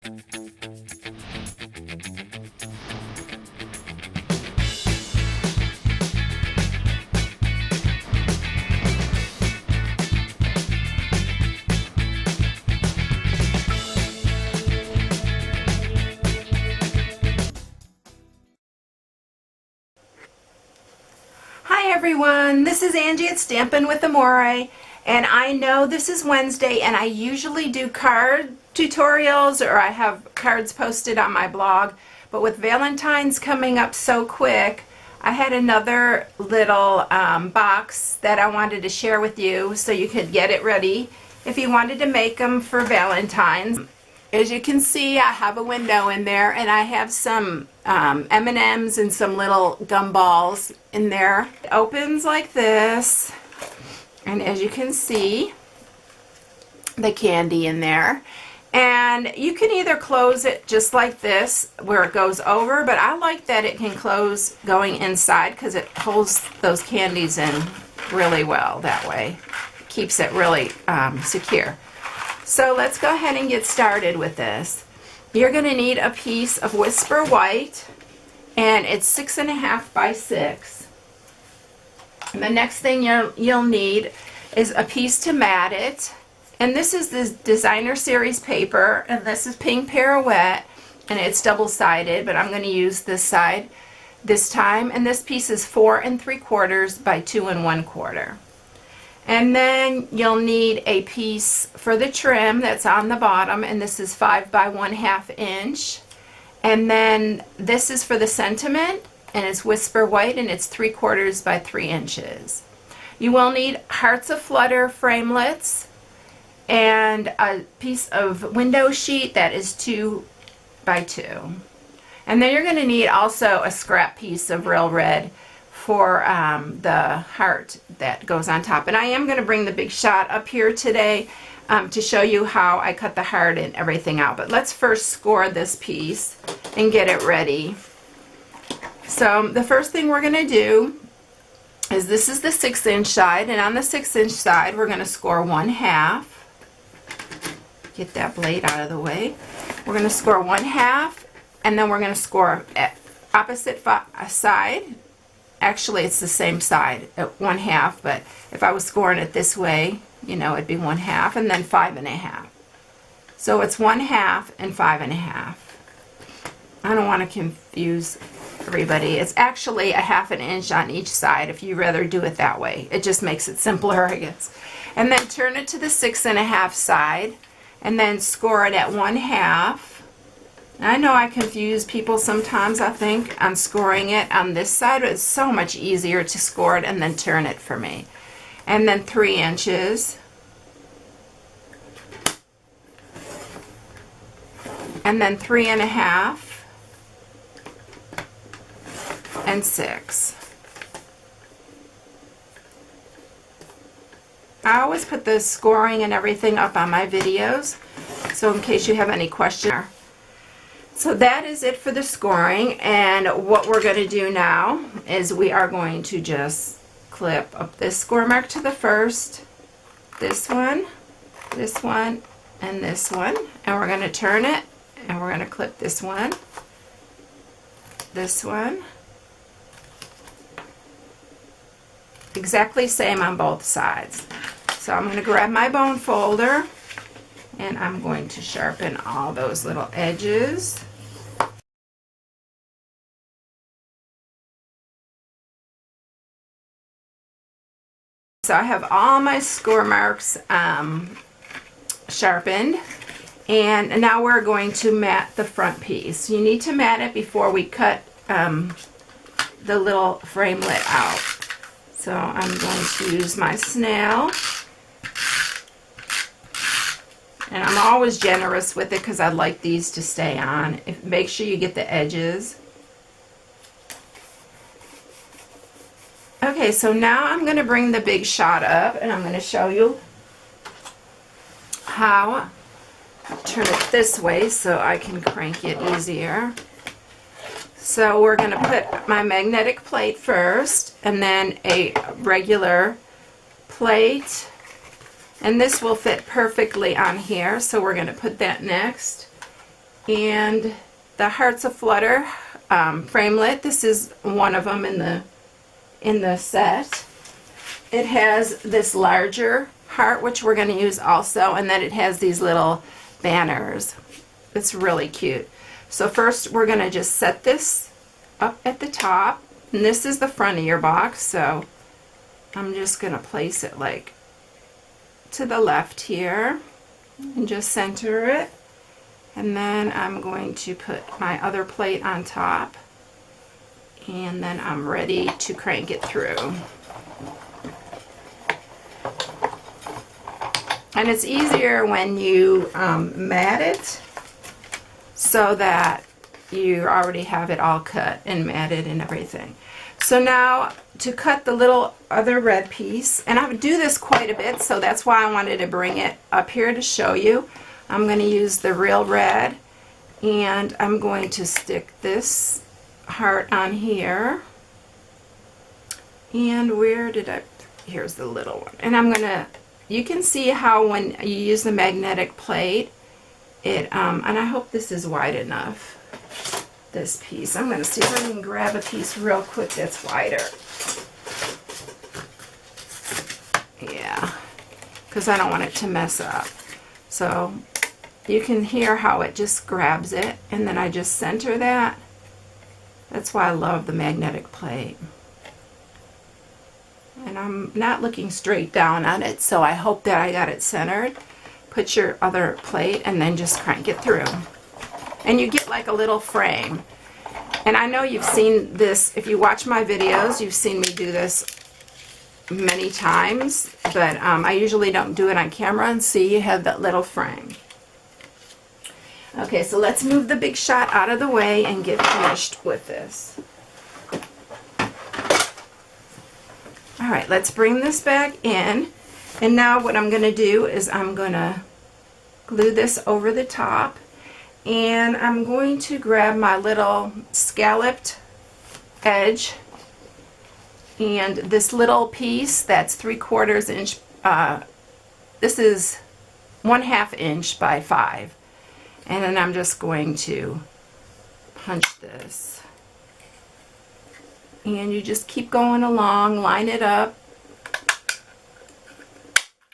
Hi everyone, this is Angie at Stampin' with Amore, and I know this is Wednesday and I usually do card tutorials or I have cards posted on my blog, but with Valentine's coming up so quick, I had another little box that I wanted to share with you so you could get it ready if you wanted to make them for Valentine's. As you can see, I have a window in there and I have some M&Ms and some little gum balls in there. It opens like this, and as you can see, the candy in there. And you can either close it just like this where it goes over, but I like that it can close going inside because it holds those candies in really well that way. It keeps it really secure. So let's go ahead and get started with this. You're going to need a piece of Whisper White, and it's 6.5 by 6. And the next thing you'll need is a piece to mat it. And this is the Designer Series paper, and this is Pink Pirouette, and it's double-sided, but I'm going to use this side this time. And this piece is 4 3/4 by 2 1/4. And then you'll need a piece for the trim that's on the bottom, and this is 5 by 1/2 inch. And then this is for the sentiment, and it's Whisper White, and it's 3/4 by 3 inches. You will need Hearts of Flutter framelets and a piece of window sheet that is 2 by 2. And then you're going to need also a scrap piece of Real Red for the heart that goes on top. And I am going to bring the big shot up here today to show you how I cut the heart and everything out. But let's first score this piece and get it ready. So the first thing we're going to do is, this is the 6-inch side, and on the 6-inch side we're going to score 1/2. Get that blade out of the way. We're going to score 1/2, and then we're going to score at opposite side. Actually, it's the same side at 1/2, but if I was scoring it this way, you know, it'd be 1/2, and then 5.5. So it's 1/2 and 5.5. I don't want to confuse everybody. It's actually 1/2 inch on each side if you rather do it that way. It just makes it simpler, I guess. And then turn it to the 6.5 side, and then score it at 1/2. I know I confuse people sometimes, I think, on scoring it on this side, but it's so much easier to score it and then turn it for me. And then 3 inches. And then 3.5. And 6. I always put the scoring and everything up on my videos, so in case you have any questions. So that is it for the scoring, and what we're going to do now is we are going to just clip up this score mark to the first, this one, and this one, and we're going to turn it, and we're going to clip this one, exactly same on both sides. So I'm going to grab my bone folder, and I'm going to sharpen all those little edges. So I have all my score marks sharpened, and now we're going to mat the front piece. You need to mat it before we cut the little framelit out. So I'm going to use my snail, and I'm always generous with it because I like these to stay on. Make sure you get the edges. Okay, so now I'm going to bring the big shot up, and I'm going to show you how to turn it this way so I can crank it easier. So we're going to put my magnetic plate first, and then a regular plate, and this will fit perfectly on here, so we're going to put that next. and the Hearts of Flutter framelit. This is one of them in the set. It has this larger heart, which we're going to use also, and then it has these little banners. It's really cute. So first we're going to just set this up at the top, and this is the front of your box, so I'm just going to place it like to the left here and just center it, and then I'm going to put my other plate on top, and then I'm ready to crank it through. And it's easier when you mat it, so that you already have it all cut and matted and everything. So now to cut the little other red piece, and I do this quite a bit, so that's why I wanted to bring it up here to show you. I'm going to use the real red, and I'm going to stick this heart on here. And where did I, here's the little one. And I'm going to, you can see how when you use the magnetic plate, it, and I hope this is wide enough, this piece. I'm going to see if I can grab a piece real quick that's wider. Yeah, because I don't want it to mess up. So you can hear how it just grabs it, and then I just center that. That's why I love the magnetic plate. And I'm not looking straight down on it, so I hope that I got it centered. Put your other plate and then just crank it through. And you get like a little frame. And I know you've seen this, if you watch my videos, you've seen me do this many times, but I usually don't do it on camera, and see you have that little frame. Okay, so let's move the big shot out of the way and get finished with this. Alright, let's bring this back in, and now what I'm going to do is I'm going to glue this over the top, and I'm going to grab my little scalloped edge, and this little piece that's 3/4 inch, this is 1/2 inch by 5, and then I'm just going to punch this. And you just keep going along, line it up,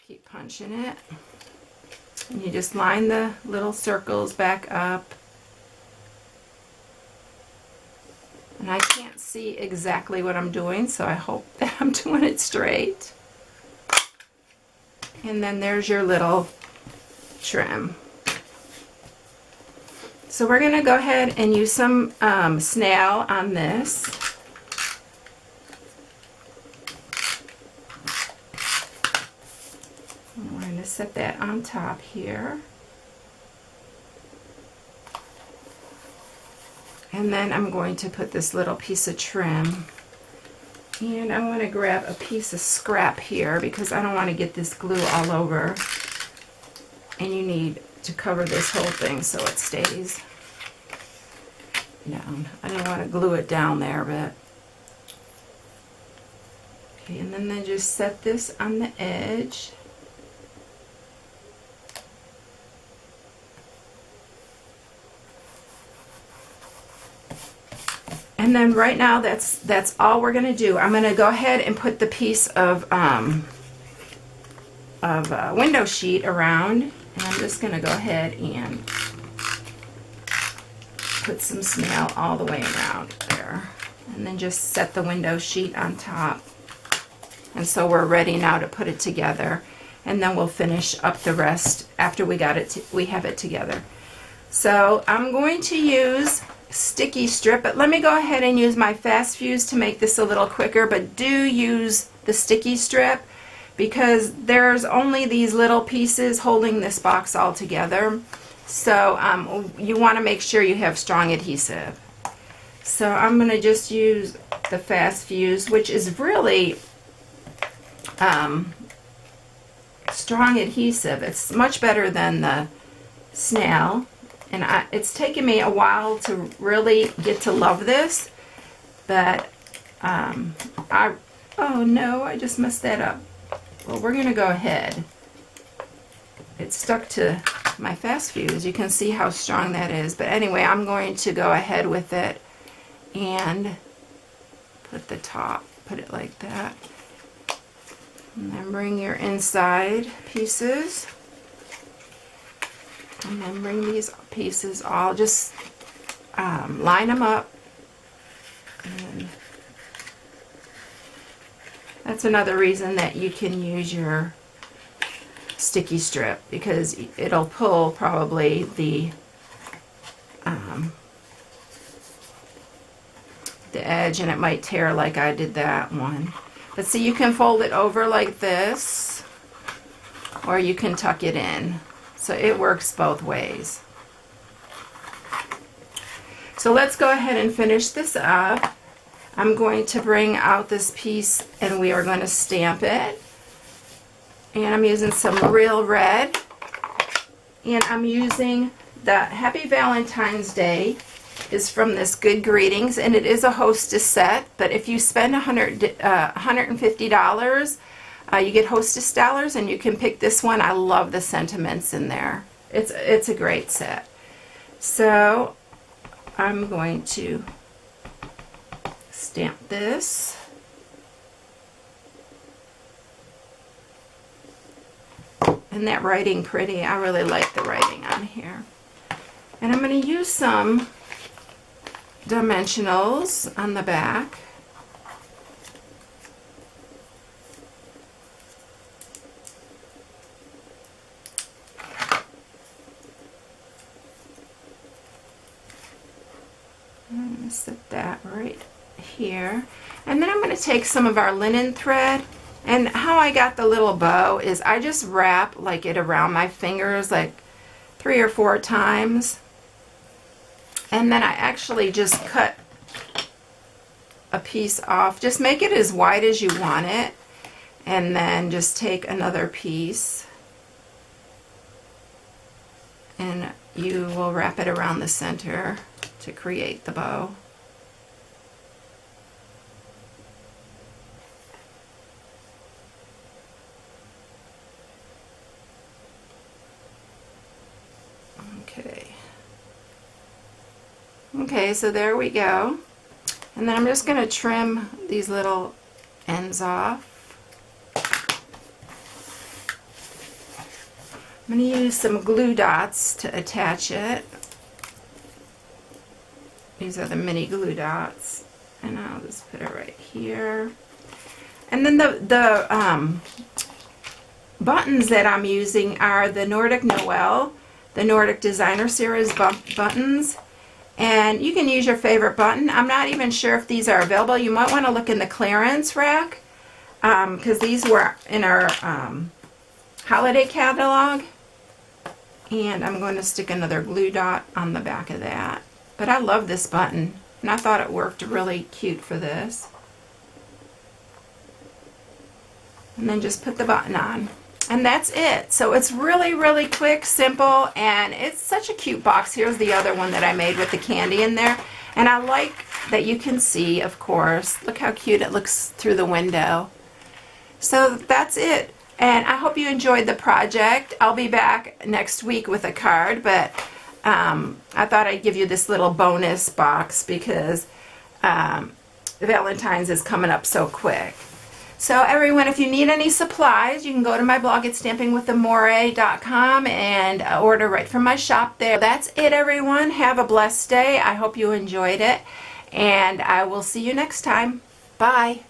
keep punching it, and you just line the little circles back up. And I can't see exactly what I'm doing, so I hope that I'm doing it straight. And then there's your little trim. So we're going to go ahead and use some snail on this. We're going to set that on top here. And then I'm going to put this little piece of trim. And I want to grab a piece of scrap here because I don't want to get this glue all over. And you need to cover this whole thing so it stays down. I don't want to glue it down there, but okay, and then just set this on the edge. And then right now that's all we're going to do. I'm going to go ahead and put the piece of window sheet around, and I'm just going to go ahead and put some snail all the way around there, and then just set the window sheet on top. And so we're ready now to put it together, and then we'll finish up the rest after we have it together. So I'm going to use sticky strip, but let me go ahead and use my fast fuse to make this a little quicker. But do use the sticky strip because there's only these little pieces holding this box all together, so you want to make sure you have strong adhesive. So I'm going to just use the fast fuse, which is really strong adhesive. It's much better than the snail. And it's taken me a while to really get to love this, but oh no, I just messed that up. Well, we're going to go ahead. It's stuck to my fast fuse. You can see how strong that is. But anyway, I'm going to go ahead with it and put the top, put it like that. And then bring your inside pieces. And then bring these pieces all, just line them up. And that's another reason that you can use your sticky strip, because it'll pull probably the edge, and it might tear like I did that one. But see, you can fold it over like this, or you can tuck it in. So it works both ways. So let's go ahead and finish this up. I'm going to bring out this piece and we are going to stamp it. And I'm using some real red. And I'm using the Happy Valentine's Day is from this Good Greetings, and it is a hostess set, but if you spend $150, you get hostess dollars, and you can pick this one. I love the sentiments in there. It's a great set. So I'm going to stamp this. Isn't that writing pretty? I really like the writing on here. And I'm going to use some dimensionals on the back. I'm going to set that right here. And then I'm going to take some of our linen thread. And how I got the little bow is I just wrap like it around my fingers like 3 or 4 times. And then I actually just cut a piece off. Just make it as wide as you want it. And then just take another piece. And you will wrap it around the center to create the bow. Okay, so there we go. And then I'm just going to trim these little ends off. I'm going to use some glue dots to attach it. These are the mini glue dots. And I'll just put it right here. And then the buttons that I'm using are the Nordic Noel, the Nordic Designer Series buttons. And you can use your favorite button. I'm not even sure if these are available. You might want to look in the clearance rack, because these were in our holiday catalog. And I'm going to stick another glue dot on the back of that. But I love this button, and I thought it worked really cute for this. And then just put the button on. And that's it. So it's really, really quick, simple, and it's such a cute box. Here's the other one that I made with the candy in there. And I like that you can see, of course. Look how cute it looks through the window. So that's it. And I hope you enjoyed the project. I'll be back next week with a card, but I thought I'd give you this little bonus box because Valentine's is coming up so quick. So everyone, if you need any supplies, you can go to my blog at stampingwithamore.com and order right from my shop there. That's it, everyone. Have a blessed day. I hope you enjoyed it, and I will see you next time. Bye.